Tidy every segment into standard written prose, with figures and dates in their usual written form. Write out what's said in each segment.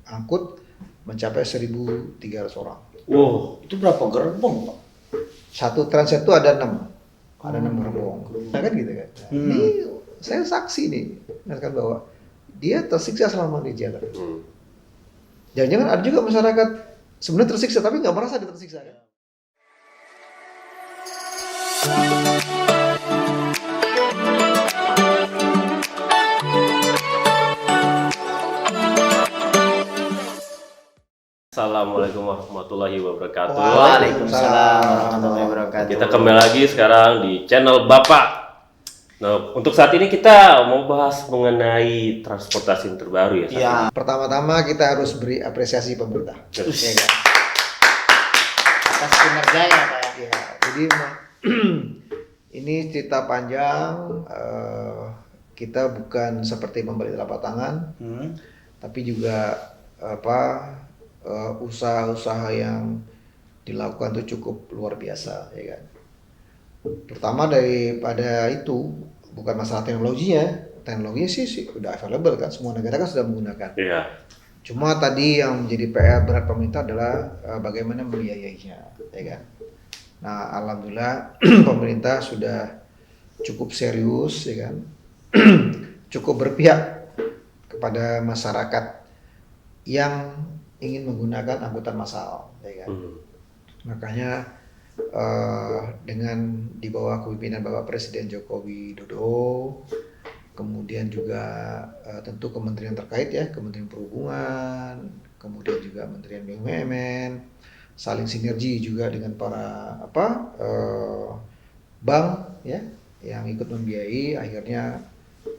angkut mencapai 1.300 orang. Wow, itu berapa gerbong, Pak? Satu transit itu ada 6 gerbong. Nah, kan gitu kan. Nah, ini saya saksi nih, mengatakan bahwa dia tersiksa selama di jalan. Jangan-jangan ada juga masyarakat sebenarnya tersiksa tapi nggak merasa dia tersiksa kan. Assalamualaikum warahmatullahi wabarakatuh. Waalaikumsalam warahmatullahi wabarakatuh. Kita kembali lagi sekarang di channel Bapak. Nah, untuk saat ini kita mau bahas mengenai transportasi yang terbaru ya. Iya. Pertama-tama kita harus beri apresiasi pemerintah. Ya kan? Atas kinerjanya, Pak ya. Ya, jadi ini cerita panjang. Kita bukan seperti membeli telapak tangan, tapi juga usaha-usaha yang dilakukan itu cukup luar biasa, ya kan. Pertama daripada itu bukan masalah teknologinya sih udah available kan, semua negara kan sudah menggunakan. Iya. Cuma tadi yang menjadi PR berat pemerintah adalah bagaimana membiayainya, ya kan. Nah, alhamdulillah pemerintah sudah cukup serius, ya kan, cukup berpihak kepada masyarakat yang ingin menggunakan angkutan massal, ya kan. Makanya dengan di bawah kepemimpinan Bapak Presiden Joko Widodo, kemudian juga tentu kementerian terkait ya, Kementerian Perhubungan, kemudian juga Kementerian BUMN, saling sinergi juga dengan para bank ya yang ikut membiayai, akhirnya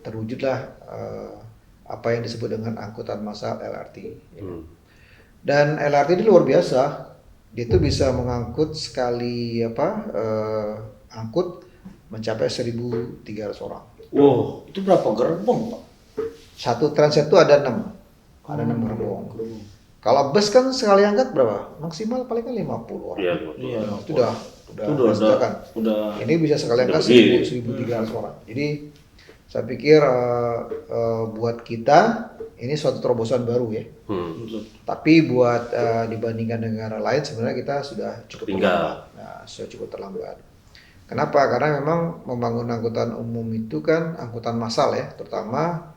terwujudlah apa yang disebut dengan angkutan massal LRT. Ya. Dan LRT ini luar biasa, dia itu bisa mengangkut sekali angkut mencapai 1.300 orang. Wow, itu berapa gerbong, Pak? Satu transit itu ada 6 gerbong. Kalau bus kan sekali angkat berapa? Maksimal paling kan 50 orang. Iya, Itu udah. Ini bisa sekali angkat 1.300 orang. Jadi saya pikir buat kita ini suatu terobosan baru ya. Tapi buat dibandingkan negara lain sebenarnya kita sudah cukup terlambat. Nah, sudah cukup terlambat. Kenapa? Karena memang membangun angkutan umum itu kan angkutan massal ya, terutama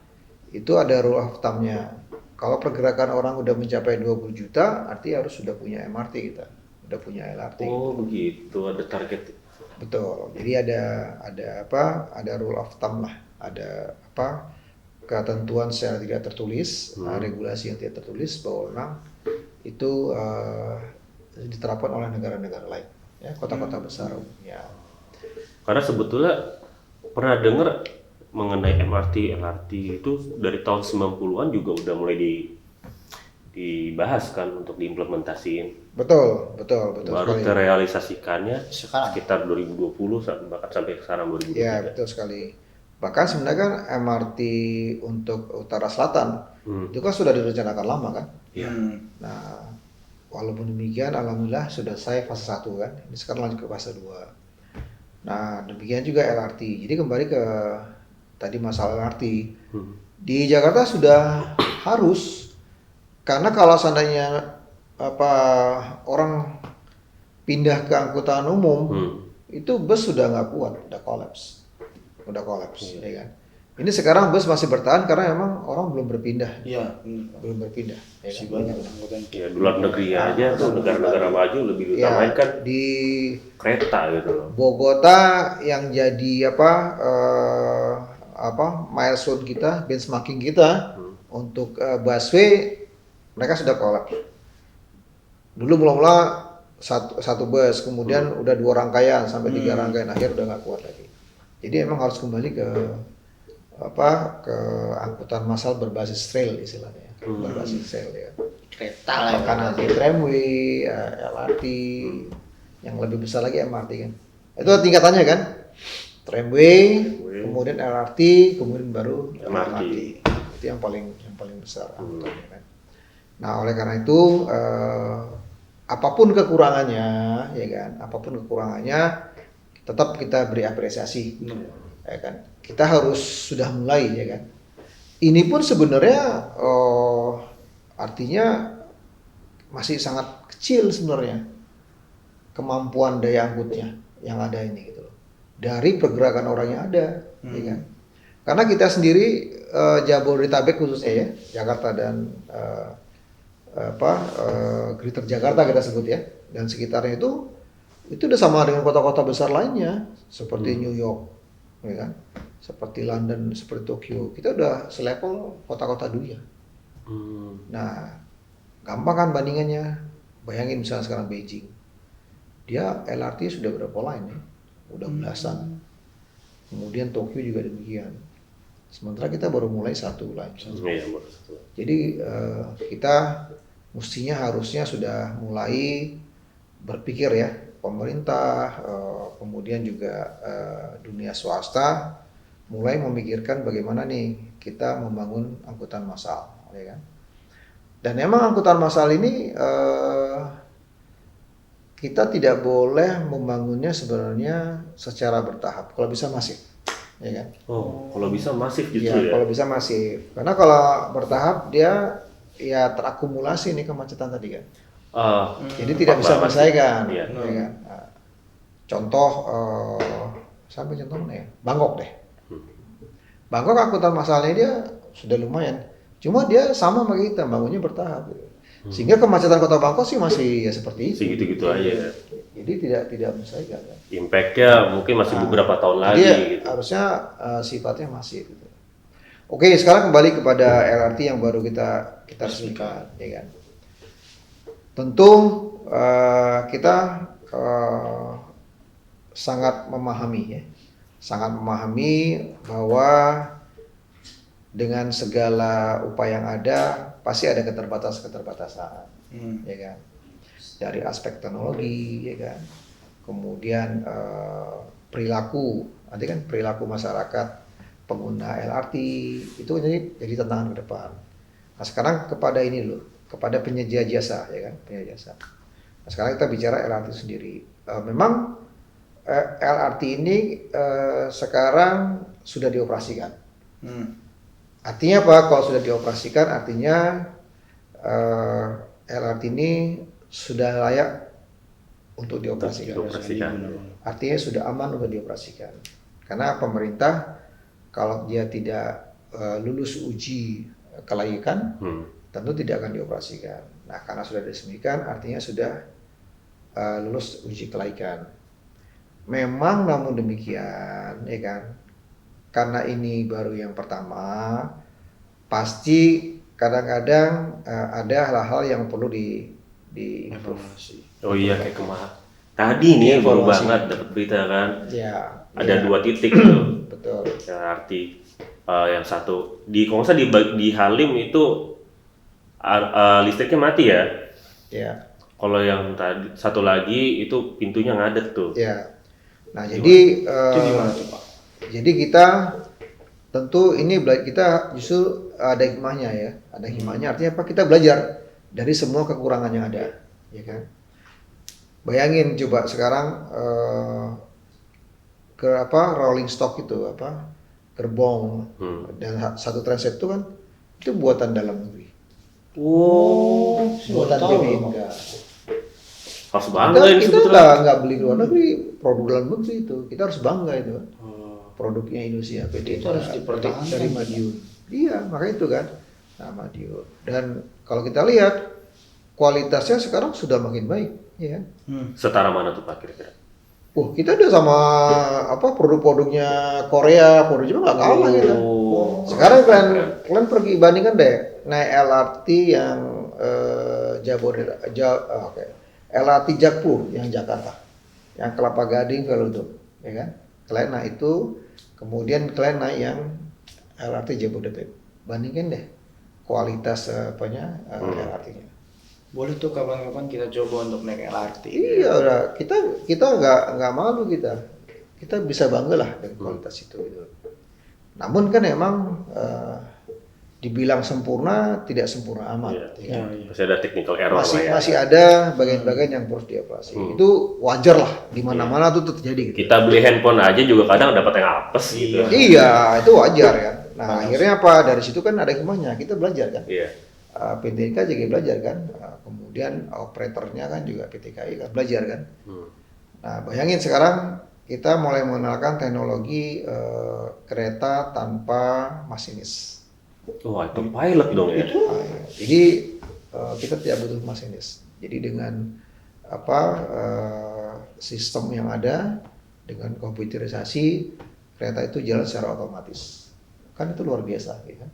itu ada rule of thumb-nya. Kalau pergerakan orang udah mencapai 20 juta, arti harus sudah punya MRT kita, udah punya LRT. Oh begitu, ada target. Betul. Jadi ada rule of thumb lah, ada ketentuan secara tidak tertulis, regulasi yang tidak tertulis bahwa memang itu diterapkan oleh negara-negara lain, ya, kota-kota besar umumnya. Karena sebetulnya pernah dengar mengenai MRT, LRT itu dari tahun 90-an juga udah mulai dibahas kan untuk diimplementasiin. Betul. Baru terrealisasikannya sekitar 2020 bahkan sampai sekarang 2023. Ya, betul sekali. Bahkan sebenarnya kan MRT untuk utara selatan itu kan sudah direncanakan lama kan. Iya. Nah, walaupun demikian alhamdulillah sudah selesai fase 1 kan. Ini sekarang lanjut ke fase 2. Nah, demikian juga LRT. Jadi kembali ke tadi masalah LRT. Di Jakarta sudah harus, karena kalau seandainya orang pindah ke angkutan umum, itu bus sudah nggak kuat, udah kolaps, ya kan. Ini sekarang bus masih bertahan karena memang orang belum berpindah. Iya, belum berpindah. Ya kan? Banyak angkutan. Ya, di luar negeri aja tuh negara-negara maju lebih utamain kan di kereta gitu loh. Bogota yang jadi milestone kita, benchmarking kita untuk busway, mereka sudah kolaps. Dulu mula-mula satu bus, kemudian udah 2 rangkaian sampai 3 rangkaian, akhir udah nggak kuat lagi. Jadi emang harus kembali ke angkutan massal berbasis rail istilahnya, berbasis rail ya. Kereta lah ya. Bahkan nanti tramway, LRT, yang lebih besar lagi MRT kan. Itu tingkatannya kan, tramway, kemudian LRT, kemudian baru MRT. Itu yang paling besar angkutannya kan. Nah, oleh karena itu apapun kekurangannya, ya kan, tetap kita beri apresiasi, ya kan. Kita harus sudah mulai, ya kan. Ini pun sebenarnya artinya masih sangat kecil sebenarnya kemampuan daya angkutnya yang ada ini gitu loh. Dari pergerakan orang yang ada, ya kan? Karena kita sendiri Jabodetabek khususnya ya, Jakarta dan Greater Jakarta kita sebut ya, dan sekitarnya itu udah sama dengan kota-kota besar lainnya seperti New York, ya kan? Seperti London, seperti Tokyo. Kita udah selevel kota-kota dunia. Nah, gampang kan bandingannya. Bayangin misalnya sekarang Beijing, dia LRT sudah berapa line ya? Udah belasan. Kemudian Tokyo juga demikian. Sementara kita baru mulai satu line. Jadi kita mestinya harusnya sudah mulai berpikir ya, pemerintah, kemudian juga dunia swasta mulai memikirkan bagaimana nih kita membangun angkutan massal, ya kan? Dan memang angkutan massal ini kita tidak boleh membangunnya sebenarnya secara bertahap. Kalau bisa masif, ya kan? Oh, kalau bisa masif justru ya? Kalau bisa masif. Karena kalau bertahap dia ya terakumulasi nih kemacetan tadi kan. Jadi tidak bisa menyelesaikan. Ya kan? Contoh, sampai contoh mana ya? Bangkok deh. Bangkok angkutan massalnya dia sudah lumayan. Cuma dia sama sama kita, bangunnya bertahap. Gitu. Sehingga kemacetan kota Bangkok sih masih ya seperti itu. Segitu-gitu aja. Jadi tidak menyelesaikan. Kan? Impact-nya mungkin masih beberapa tahun lagi. Gitu. Harusnya sifatnya masih. Gitu. Oke, sekarang kembali kepada LRT yang baru kita resmikan, ya kan. Tentu kita sangat memahami bahwa dengan segala upaya yang ada pasti ada keterbatasan, ya kan. Dari aspek teknologi, ya kan. Kemudian perilaku, nanti kan perilaku masyarakat pengguna LRT itu jadi tantangan ke depan. Nah sekarang kepada ini loh, kepada penyedia jasa, ya kan, penyedia jasa. Nah sekarang kita bicara LRT sendiri. Memang LRT ini sekarang sudah dioperasikan. Artinya apa? Kalau sudah dioperasikan, artinya LRT ini sudah layak untuk dioperasikan. Artinya sudah aman untuk dioperasikan. Karena pemerintah kalau dia tidak lulus uji kelayakan, tentu tidak akan dioperasikan. Nah, karena sudah diresmikan, artinya sudah lulus uji kelayakan. Memang namun demikian, ya kan? Karena ini baru yang pertama, pasti kadang-kadang ada hal-hal yang perlu diimprove. Oh iya, kayak kemarin. Tadi nih baru banget dapat berita kan. Ya. Ada 2 titik tuh. Betul. LRT yang satu di kalau nggak salah di Halim itu listriknya mati ya. Ya. Kalau yang tadi satu lagi itu pintunya ngadet tuh. Ya. Nah, jadi itu gimana tuh, Pak? Jadi kita tentu ini kita justru ada hikmahnya ya. Ada hikmahnya artinya apa? Kita belajar dari semua kekurangan yang ada, ya kan? Bayangin coba sekarang rolling stock itu gerbong dan satu transit itu kan itu buatan dalam negeri. Oh, buatan BPNK. Harus bangga ini kita nggak beli luar negeri, produk dalam negeri itu kita harus bangga itu kan. Produknya Indonesia, PT itu harus dipertahankan dari Madiun. Iya, makanya itu kan. Nah, Madiun. Dan kalau kita lihat kualitasnya sekarang sudah makin baik, ya kan? Setara mana tuh Pak kira-kira? Kita udah sama produk-produknya Korea, produk Jepang nggak kalah gitu. Sekarang kalian pergi bandingkan deh naik LRT yang LRT Jakpro yang Jakarta, yang Kelapa Gading Velodrome, ya kan? Kalian naik itu, kemudian kalian naik yang LRT Jabodetabek. Bandingkan deh kualitas LRT-nya. Boleh tuh kapan-kapan kita coba untuk naik LRT. Iya, udah kita nggak malu kita bisa bangga lah dengan kualitas itu. Gitu. Namun kan emang dibilang sempurna tidak sempurna amat. Iya. Masih ada technical error masih ada bagian-bagian yang harus dioperasi. Itu wajar lah di mana-mana tuh terjadi. Gitu. Kita beli handphone aja juga kadang dapat yang apes gitu. Iya, itu wajar kan. Nah akhirnya apa? Dari situ kan ada hikmahnya. Kita belajar kan. Iya. PT KAI juga belajar kan, kemudian operatornya kan juga PT KAI kan belajar kan. Nah bayangin sekarang kita mulai mengenalkan teknologi kereta tanpa masinis. Wah, itu pilot dong ya. Jadi kita tidak butuh masinis. Jadi dengan sistem yang ada, dengan komputerisasi, kereta itu jalan secara otomatis. Kan itu luar biasa, ya kan?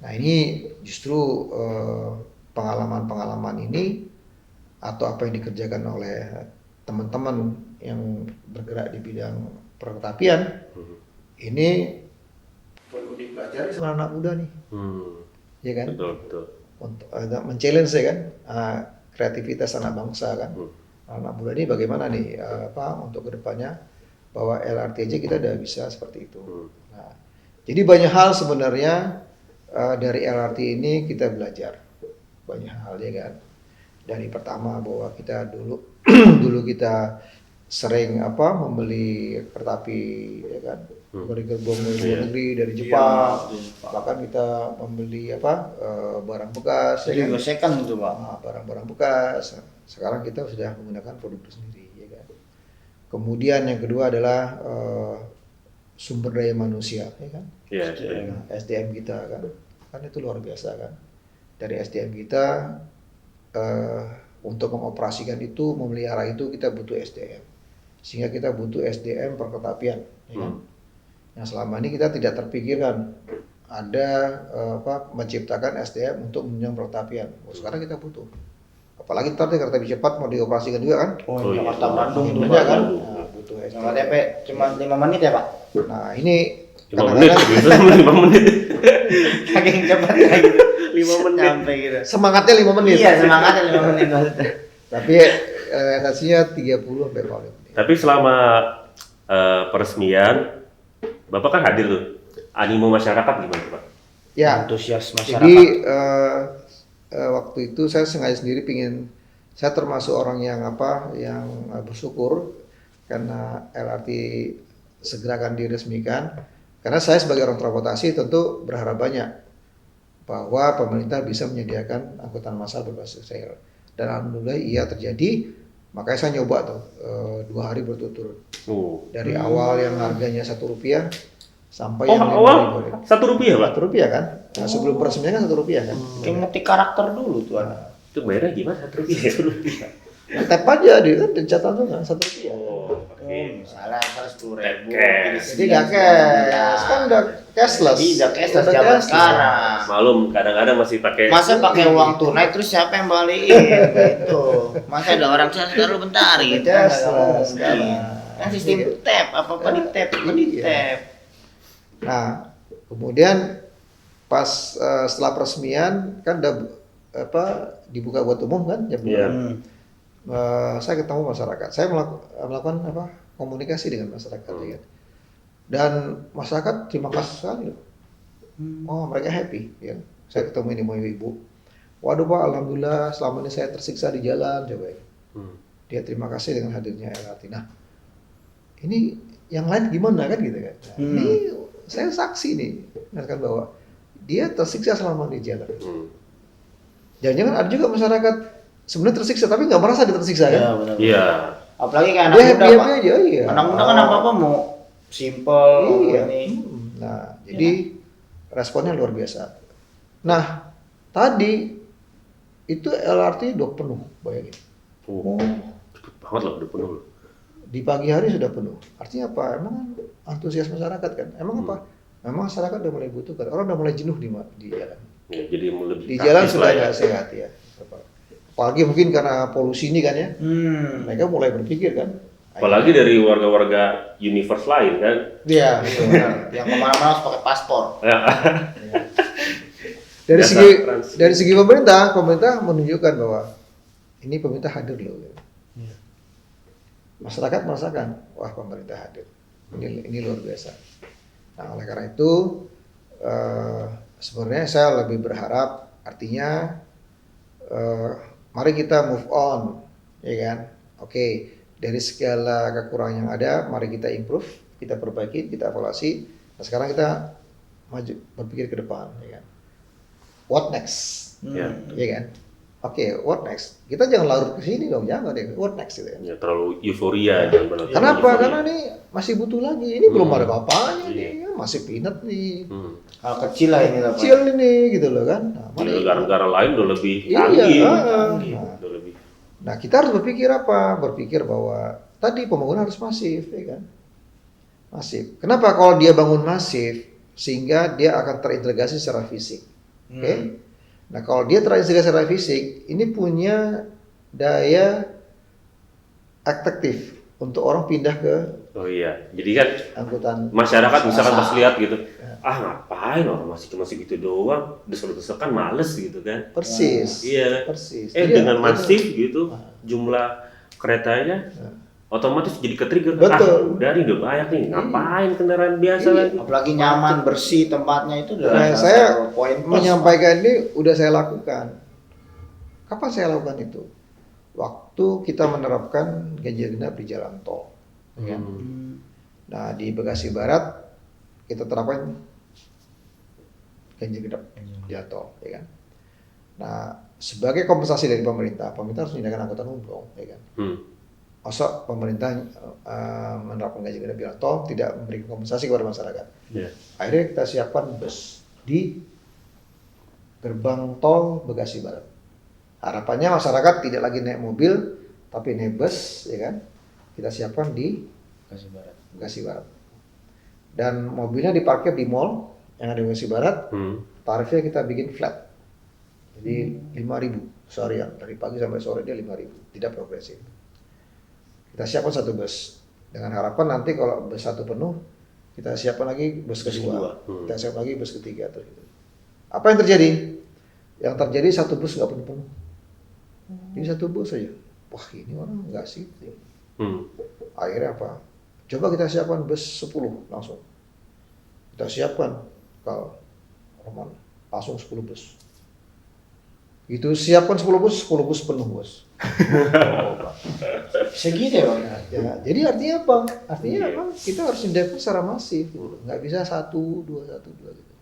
Nah ini justru pengalaman-pengalaman ini atau apa yang dikerjakan oleh teman-teman yang bergerak di bidang perkeretapian ini perlu dipelajari sama anak muda nih, ya kan? Betul. Untuk men-challenge ya kan, kreativitas anak bangsa kan. Anak muda ini bagaimana nih untuk kedepannya bahwa LRT aja kita udah bisa seperti itu. Nah, jadi banyak hal sebenarnya dari LRT ini kita belajar banyak hal ya kan. Dari pertama bahwa kita dulu kita sering membeli kereta api ya kan, dari gerbong luar negeri dari Jepang, bahkan kita membeli barang bekas Jadi ya kan? second gitu Pak. Barang-barang bekas. Sekarang kita sudah menggunakan produk sendiri ya kan. Kemudian yang kedua adalah sumber daya manusia ya kan. SDM kita kan itu luar biasa kan. Dari SDM kita untuk mengoperasikan itu, memelihara itu kita butuh SDM. Sehingga kita butuh SDM perkeretapian, ya kan? Yang selama ini kita tidak terpikirkan ada menciptakan SDM untuk menunjang perkeretapian. Sekarang kita butuh. Apalagi ntar kereta api cepat mau dioperasikan juga kan? Jakarta Bandung tuh Banyak kan? Pak. Nah, butuh SDM. Yang KTP cuma 5 menit ya Pak? Nah ini 5 menit, 5 menit. Saking cepat kayak gitu. 5 menit. Sampai gitu. Semangatnya 5 menit. Iya, semangatnya 5 menit maksudnya. Tapi realisasinya 30 sampai 40 menit. Tapi selama peresmian, Bapak kan hadir tuh. Animo masyarakat gimana Pak? Ya, Antusias masyarakat. jadi waktu itu saya sengaja sendiri saya termasuk orang yang bersyukur karena LRT segera akan diresmikan. Karena saya sebagai orang transportasi tentu berharap banyak bahwa pemerintah bisa menyediakan angkutan massal berbasis rel. Dan alhamdulillah iya terjadi. Makanya saya nyoba tuh 2 hari berturut-turut. Dari awal yang harganya Rp1 sampai yang awal Rp1 Pak? Rp1 kan? Nah, sebelum peresmian kan Rp1 kan? Kayak ngetik karakter dulu tuh ada. Itu bayarnya gimana? Rp1? Tap aja dia kan dicatat tuh kan Rp1. Misalnya 10.000. Jadi nggak cash, kan udah cashless. Iya, cashless zaman sekarang. Malum kadang-kadang masih pakai. Masa pakai uang tunai terus siapa yang balikin? Gitu. Masa ada orang saya taruh bentar gitu. Cashless sekarang. Kan sistem tap, apa di tap. Nah, kemudian pas setelah peresmian kan udah dibuka buat umum kan jam 2. Saya ketemu masyarakat. Saya melakukan komunikasi dengan masyarakat ya kan. Dan masyarakat terima kasih sekali loh. Oh, mereka happy ya. Saya ketemu ini ibu. Waduh Pak, alhamdulillah selama ini saya tersiksa di jalan coba ya. Dia terima kasih dengan hadirnya LRT. Nah, ini yang lain gimana kan gitu kan. Nah, ini saya saksi nih, mengatakan bahwa dia tersiksa selama di jalan. Jangan-jangan ada juga masyarakat sebenarnya tersiksa tapi nggak merasa dia tersiksa kan? Iya. Apalagi kayak anak muda Pak. Aja, iya. Anak muda kan apa-apa mau simple ini. Nah, jadi responnya luar biasa. Nah, tadi itu LRT udah penuh, bayangin. Cepet banget loh, udah penuh loh. Di pagi hari sudah penuh. Artinya apa? Emang antusias masyarakat kan? Emang apa? Memang masyarakat udah mulai butuh kan? Orang udah mulai jenuh di jalan. Ya, jadi lebih Di jalan praktis sudah lah nggak sehat ya. Apalagi mungkin karena polusi ini kan ya. Mereka mulai berpikir kan. Apalagi dari warga-warga universe lain kan. Iya, benar. Yang kemana-mana harus pakai paspor. Dari segi pemerintah menunjukkan bahwa ini pemerintah hadir loh. Masyarakat merasakan, wah pemerintah hadir. Ini luar biasa. Nah, oleh karena itu sebenarnya saya lebih berharap artinya mari kita move on, ya kan? Oke, dari segala kekurangan yang ada, mari kita improve, kita perbaiki, kita evaluasi. Nah, sekarang kita maju berpikir ke depan, ya kan? What next? ya kan? Oke, what next? Kita jangan larut ke sini dong, jangan deh. What next gitu ya? Ya, terlalu euforia jangan berarti. Kenapa? Euforia. Karena nih masih butuh lagi. Ini belum ada apa-apanya nih, masih peanut nih. Hal kecil lah ini lah, Pak. Kecil ini gitu loh kan. Nah, Di negara-negara lain udah lebih Iya, canggih. Udah lebih. Nah, kita harus berpikir apa? Berpikir bahwa tadi pembangunan harus masif, ya kan? Masif. Kenapa kalau dia bangun masif sehingga dia akan terintegrasi secara fisik. Oke? Nah, kalau dia terintegrasi secara fisik, ini punya daya atraktif untuk orang pindah ke Oh iya, jadi kan angkutan masyarakat misalkan massa. pas lihat gitu, ngapain orang masih cuma segitu doang, desek-desekan males gitu kan. Persis. Iya. Persis. Jadi Dengan itu- masif gitu, jumlah keretanya otomatis jadi ke-trigger. Betul. Udah nih udah banyak nih, ngapain kendaraan biasa lagi. Apalagi nyaman, bersih tempatnya itu udah Nah, salah saya satu poin plus. menyampaikan ini udah saya lakukan. Kapan saya lakukan itu? Waktu kita menerapkan ganjil genap di jalan tol. Ya. Nah, di Bekasi Barat kita terapkan ganjil genap di jalan tol, ya kan. Nah, sebagai kompensasi dari pemerintah harus menyediakan angkutan umum dong, ya kan. Masa pemerintah menerapkan ganjil genap di jalan tol tidak memberikan kompensasi kepada masyarakat. Akhirnya kita siapkan bus di gerbang tol Bekasi Barat. Harapannya masyarakat tidak lagi naik mobil, tapi naik bus, ya kan? Kita siapkan di Bekasi Barat. Dan mobilnya diparkir di mall yang ada di Bekasi Barat. Tarifnya kita bikin flat. Jadi 5.000 seharian, dari pagi sampai sore dia 5.000, tidak progresif. Kita siapkan satu bus. Dengan harapan nanti kalau bus satu penuh, kita siapkan lagi bus kedua. Kita siapkan lagi bus ketiga terus gitu. Apa yang terjadi? Yang terjadi satu bus nggak penuh-penuh. Ini satu bus saja. Wah, ini orang nggak sih. Akhirnya apa? Coba kita siapkan bus 10 langsung. Kita siapkan kalau Roman langsung 10 bus. Itu siapkan 10 bus penuh bos. Segitu ya, Bang. Ya, jadi artinya apa? Artinya apa? Kita harus tindakan secara masif, nggak bisa 1-2 gitu.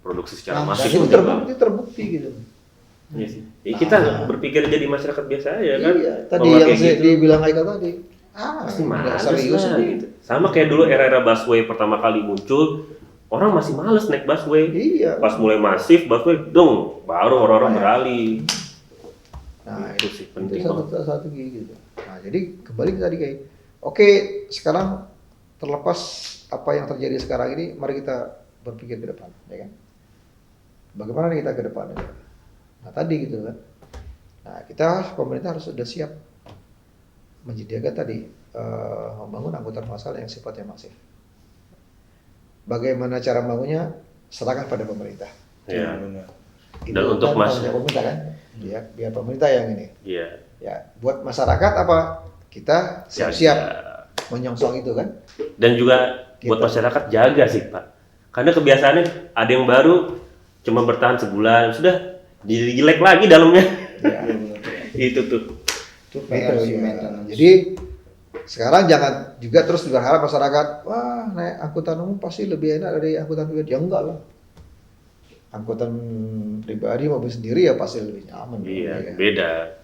Produksi secara Nah, masif. itu terbukti gitu. Iya sih. Kita berpikir jadi masyarakat biasa aja kan. Iya, tadi Kalau yang kayak gitu, dibilang Haikal tadi. pasti nggak males serius lah, nih. gitu. Sama kayak dulu era-era busway pertama kali muncul, orang masih males naik busway. Iya. Pas mulai masif busway, dong, baru orang-orang beralih. Nah, itu sih penting itu banget. satu gitu. Nah, jadi kembali ke tadi kayak, oke, sekarang terlepas apa yang terjadi sekarang ini, mari kita berpikir ke depan, ya kan? Bagaimana nih kita ke depan? Ya? Nah, tadi gitu kan. Nah, kita pemerintah harus sudah siap menyediakan tadi membangun angkutan massal yang sifatnya masif. Bagaimana cara membangunnya? Serahkan pada pemerintah. Ya. Itu Dan untuk kan mas- tanggung jawab pemerintah kan, ya, biar pemerintah yang ini. Iya. Ya, buat masyarakat apa? Kita siap-siap menyongsong itu kan. Dan juga buat Gitu. masyarakat jaga sih Pak. Karena kebiasaannya ada yang baru cuma bertahan sebulan, sudah jadi jelek lagi dalamnya. Ya, Itu tuh. Itu itu, PR sih ya. maintenance. Jadi sekarang jangan juga terus berharap masyarakat, wah naik angkutan umum pasti lebih enak dari angkutan pribadi. Ya enggak lah. Angkutan pribadi mobil sendiri ya pasti lebih nyaman. Iya, ya kan?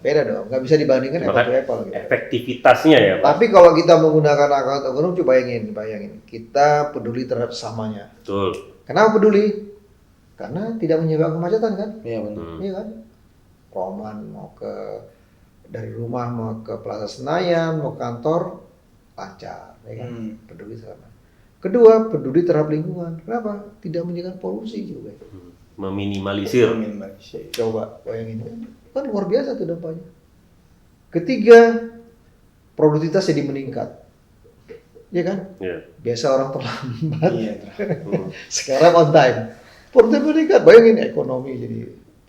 beda. Dong, nggak bisa dibandingkan apple to Bahkan apple gitu. efektivitasnya ya Pak. Tapi kalau kita menggunakan angkutan umum, coba bayangin, kita peduli terhadap sesamanya. Betul. Kenapa peduli? Karena tidak menyebabkan kemacetan kan? Iya benar. Iya kan? Roman mau dari rumah mau ke Plaza Senayan, mau kantor lancar, ya kan? Peduli sama. Kedua, peduli terhadap lingkungan. Kenapa? Tidak menyebabkan polusi juga. Meminimalisir. Coba bayangin kan luar biasa tuh dampaknya. Ketiga, produktivitas jadi meningkat. Ya kan? Iya. Biasa orang terlambat. Iya. Sekarang on time. Produktivitas meningkat. Bayangin ekonomi jadi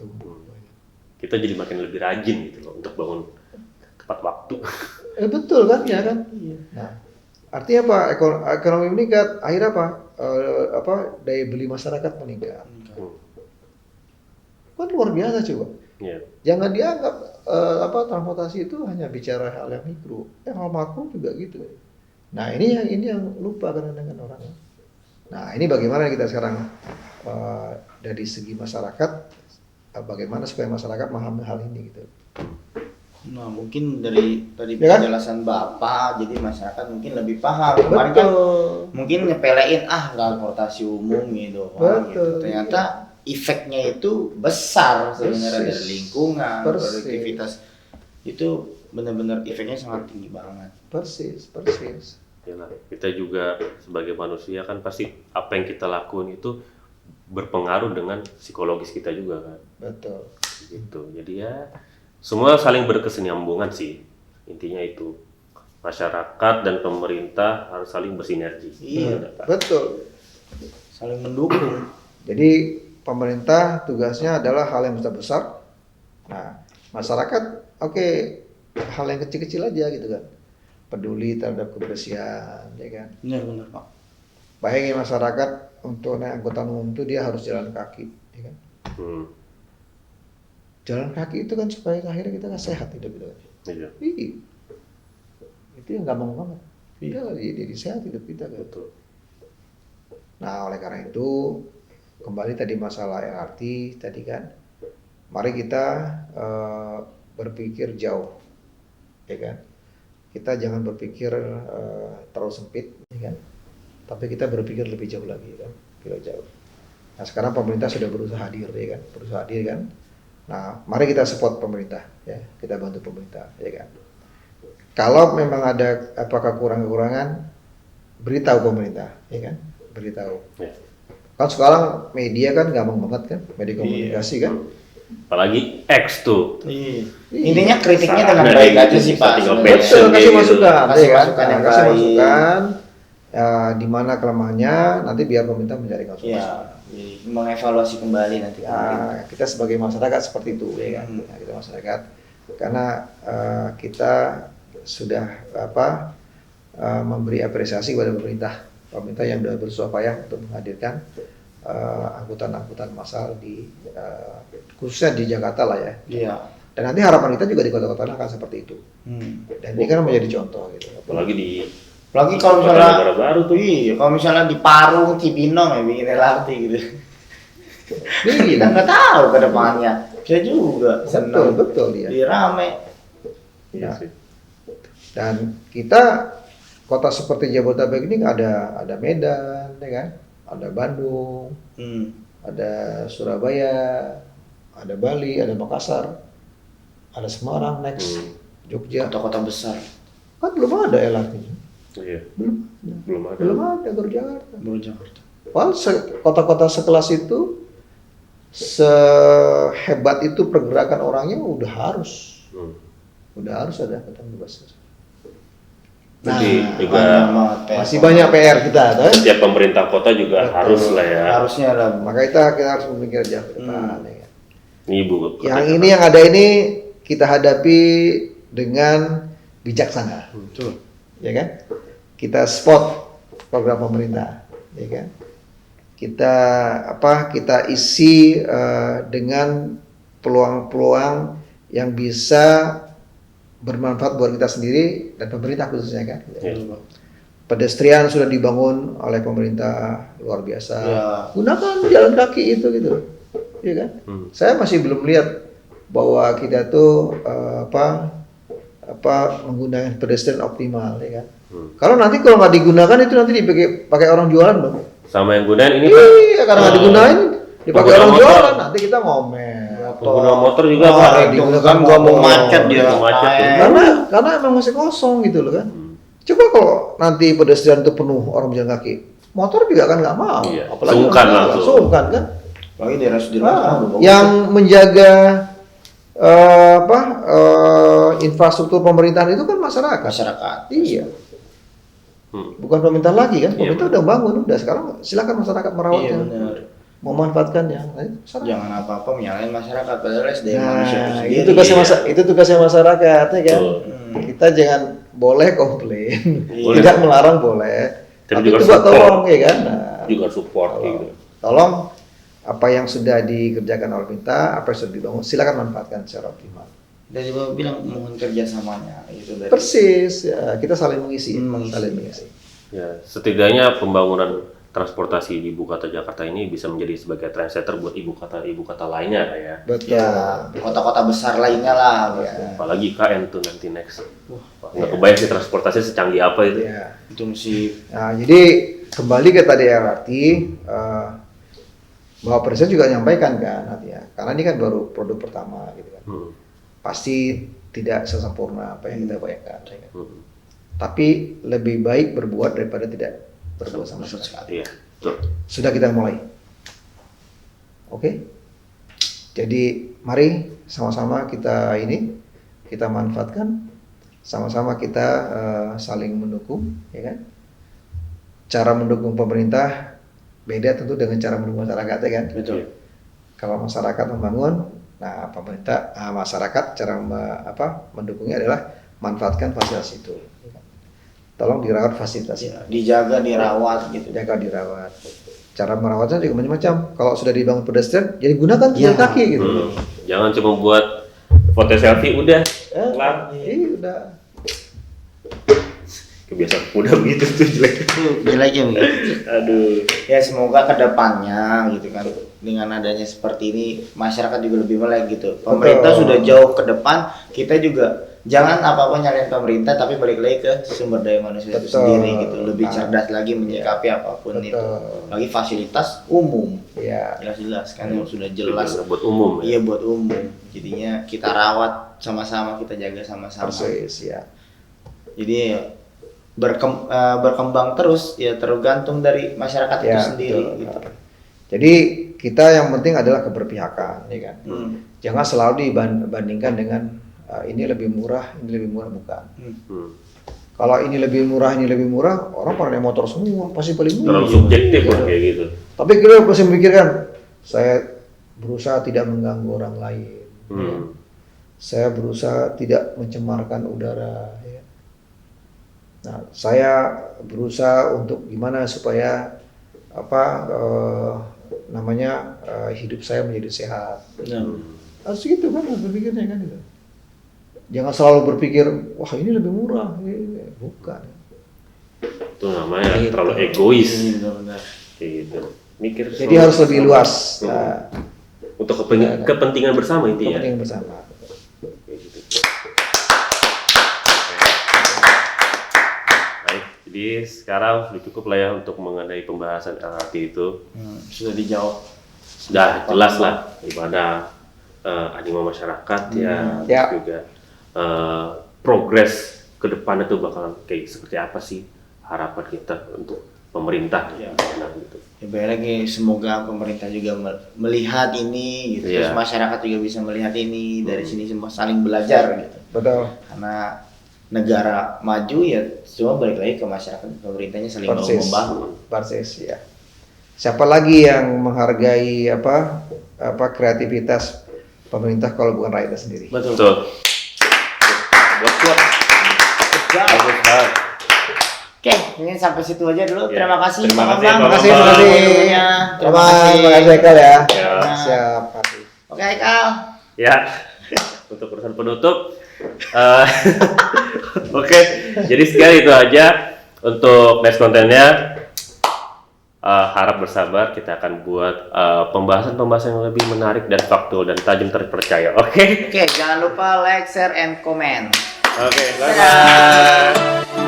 tumbuh. Kita jadi makin lebih rajin gitu loh untuk bangun tepat waktu. Betul kan? Ya kan? Nah, artinya apa? Ekonomi meningkat. Akhirnya apa? Daya beli masyarakat meningkat. Kan luar biasa coba. Iya. Jangan dianggap transportasi itu hanya bicara hal yang mikro, hal makro juga gitu. Nah ini yang lupa kadang-kadang orang. Nah ini bagaimana kita sekarang dari segi masyarakat bagaimana supaya masyarakat memahami hal ini gitu. Nah, mungkin dari tadi Ya kan? penjelasan Bapak, jadi masyarakat mungkin lebih paham. Kemarin kan mungkin nyepelein transportasi umum gitu. Wah, gitu. Ternyata efeknya itu besar sebenarnya dari lingkungan, produktivitas itu benar-benar efeknya sangat tinggi banget. Persis. Yalah, kita juga sebagai manusia kan pasti apa yang kita lakukan itu berpengaruh dengan psikologis kita juga kan. Betul. Gitu. Jadi ya semua saling berkesinambungan sih. Intinya itu masyarakat dan pemerintah harus saling bersinergi. Iya, betul. Saling mendukung. Jadi pemerintah tugasnya adalah hal yang besar. Nah, masyarakat oke, hal yang kecil-kecil aja gitu kan. Peduli terhadap kebersihan, ya kan. Benar Pak. Bayangin masyarakat untuk naik angkutan umum itu dia harus jalan kaki, ya kan. Jalan kaki itu kan supaya akhirnya kita kan sehat hidup gitu. Iya. Itu yang gampang banget. Iya, jadi sehat hidup kita kan. Betul. Nah, oleh karena itu kembali tadi masalah LRT tadi kan. Mari kita berpikir jauh, ya kan. Kita jangan berpikir terlalu sempit, ya kan. Tapi kita berpikir lebih jauh lagi, kan. Lebih jauh. Nah, sekarang pemerintah sudah berusaha hadir, ya kan. Berusaha hadir kan. Nah, mari kita support pemerintah, ya. Kita bantu pemerintah, ya kan. Kalau memang ada apakah kekurangan, beritahu pemerintah, ya kan. Beritahu. Ya. Kan sekarang media kan gampang banget kan, media komunikasi kan. Apalagi X tuh. Iya. Intinya kritiknya dengan baik aja sih Pak. Betul, kasih masukan, kasih masukan yang kasih baik. masukan. Ya, di mana kelemahannya, nanti biar pemerintah mencari solusi. Iya. Mengevaluasi kembali nanti. Ya, kita sebagai masyarakat seperti itu, ya kan. Nah, kita masyarakat, karena kita sudah memberi apresiasi kepada pemerintah yang sudah berusaha payah untuk menghadirkan angkutan massal di khususnya di Jakarta lah ya. Iya. Dan nanti harapan kita juga di kota-kota lain akan seperti itu. Dan ini kan menjadi contoh gitu. Apalagi kalau misalnya baru tuh. Iya, kalau misalnya di Parung, Cibinong ya bikin LRT gitu. Kita nggak tahu ke depannya. Bisa juga. Betul ya. Di rame. Ya. Dan kita kota seperti Jabodetabek ini ada Medan, ya kan? Ada Bandung, ada Surabaya, ada Bali, ada Makassar, ada Semarang, next Jogja. Kota-kota besar. Kan belum ada LRT-nya. Iya. Belum ada baru Jakarta. Padahal kota-kota sekelas itu sehebat itu pergerakan orangnya udah harus ada angkutan bebas. Nah, juga masih banyak PR kita, kan? Setiap pemerintah kota juga harus lah ya. Harusnya lah. Maka kita harus memikir jauh ke depan. Ya. Ini Bu. Yang ada ini kita hadapi dengan bijaksana. Betul. Ya kan? Kita spot program pemerintah, ya kan? Kita isi dengan peluang-peluang yang bisa bermanfaat buat kita sendiri dan pemerintah khususnya kan. Pedestrian sudah dibangun oleh pemerintah luar biasa. Ya. Gunakan jalan kaki itu gitu, ya kan? Saya masih belum lihat bahwa kita tuh menggunakan pedestrian optimal, ya kan? Kalau nggak digunakan itu nanti dipakai orang jualan dong. Sama yang gunain ini iya, karena nggak digunain dipakai orang jualan, nanti kita ngomel. Pengguna motor juga digunakan gua mau macet dia. Karena emang masih kosong gitu loh kan. Coba kalau nanti pedestrian itu penuh orang berjalan kaki, motor juga kan nggak mau. Iya. Apalagi sungkan kan. Apalagi daerah yang menjaga infrastruktur pemerintahan itu kan masyarakat. Iya. Bukan pemerintah lagi kan, pemerintah udah bangun, udah sekarang silakan masyarakat merawatnya, memanfaatkannya. Jangan apa-apa menyalahin masyarakat, padahal SDM manusia itu tugasnya masyarakat, ya kan. Kita jangan boleh komplain, tidak melarang boleh, tapi juga tolong, ya kan. Juga support gitu. Tolong apa yang sudah dikerjakan oleh pemerintah, apa yang sudah dibangun, silakan manfaatkan secara optimal. Dari Bapak bilang mohon kerjasamanya gitu dari. Persis, ya, kita saling mengisi, Saling mengisi. Ya, setidaknya pembangunan transportasi di ibu kota Jakarta ini bisa menjadi sebagai trendsetter buat ibu kota lainnya ya. Betul. Ya, kota-kota besar lainnya lah. Ya. Apalagi KN tuh nanti next. Wah, nggak kebayang sih transportasi secanggih apa itu. Ya. Itu sih. Nah, jadi kembali ke tadi LRT, Bapak Presiden juga menyampaikan kan nanti ya, karena ini kan baru produk pertama gitu kan. Pasti tidak sesempurna apa yang kita bayangkan. Tapi lebih baik berbuat daripada tidak berbuat sama sekali. Iya, betul. Sudah kita mulai. Oke. Jadi mari sama-sama kita manfaatkan, sama-sama kita saling mendukung, ya kan? Cara mendukung pemerintah beda tentu dengan cara mendukung masyarakat, ya kan? Betul. Kalau masyarakat membangun, nah masyarakat cara mendukungnya adalah manfaatkan fasilitas itu. Tolong dirawat fasilitasnya. Dijaga, dirawat gitu. Jaga, dirawat. Cara merawatnya juga macam-macam. Kalau sudah dibangun pedestrian, jadi gunakan jalan kaki gitu. Jangan cuma buat foto selfie udah kelar. Iya udah. Kebiasaan udah begitu tuh jelek. Jeleknya begitu. Aduh. Ya semoga kedepannya gitu kan, dengan adanya seperti ini masyarakat juga lebih melek gitu. Pemerintah sudah jauh ke depan, kita juga jangan apa-apa nyalain pemerintah, tapi balik lagi ke sumber daya manusia itu sendiri gitu. Lebih cerdas lagi menyikapi apapun itu. Lagi fasilitas umum. Iya. Jelas-jelas kan yang sudah jelas. Buat umum. Iya buat umum. Jadinya kita rawat sama-sama, kita jaga sama-sama. Persis ya. Jadi berkembang terus ya, tergantung dari masyarakat itu sendiri gitu. Jadi kita yang penting adalah keberpihakan, ya kan. Jangan selalu dibandingkan dengan ini lebih murah bukan. Kalau ini lebih murah, orang pada naik motor semua pasti paling murah. Terlalu subjektif lah kayak gitu. Tapi kita pasti memikirkan, saya berusaha tidak mengganggu orang lain. Saya berusaha tidak mencemarkan udara. Ya. Nah, saya berusaha untuk gimana supaya hidup saya menjadi sehat. Harus gitu kan, harus berpikirnya kan itu. Jangan selalu berpikir, wah ini lebih murah, bukan. Itu namanya terlalu egois. Gitu. Mikir. Jadi harus lebih luas. Untuk kepentingan bersama intinya. Kepentingan bersama. Jadi sekarang sudah cukup lah ya untuk mengenai pembahasan LRT itu. Sudah dijawab. Sudah jelas lah gimana animo masyarakat ya. Juga progres ke depan itu bakalan kayak seperti apa sih harapan kita untuk pemerintah gitu. Ya baik lagi, semoga pemerintah juga melihat ini gitu. Terus masyarakat juga bisa melihat ini, dari sini semua saling belajar gitu. Betul. Karena negara maju ya cuma balik lagi ke masyarakat, pemerintahnya saling membangun. Persis ya. Siapa lagi yang menghargai kreativitas pemerintah kalau bukan rakyatnya sendiri? Betul. Buat. Bagus banget. Oke, ini sampai situ aja dulu. Terima kasih. Terima kasih. Terima kasih. Terima kasih Haikal ya. Siap. Oke Haikal. Ya. Untuk urusan penutup. Oke, jadi sekian itu aja untuk next kontennya. Harap bersabar, kita akan buat pembahasan yang lebih menarik dan faktual dan tajam terpercaya. Oke, jangan lupa like, share, and comment. Oke, bye-bye.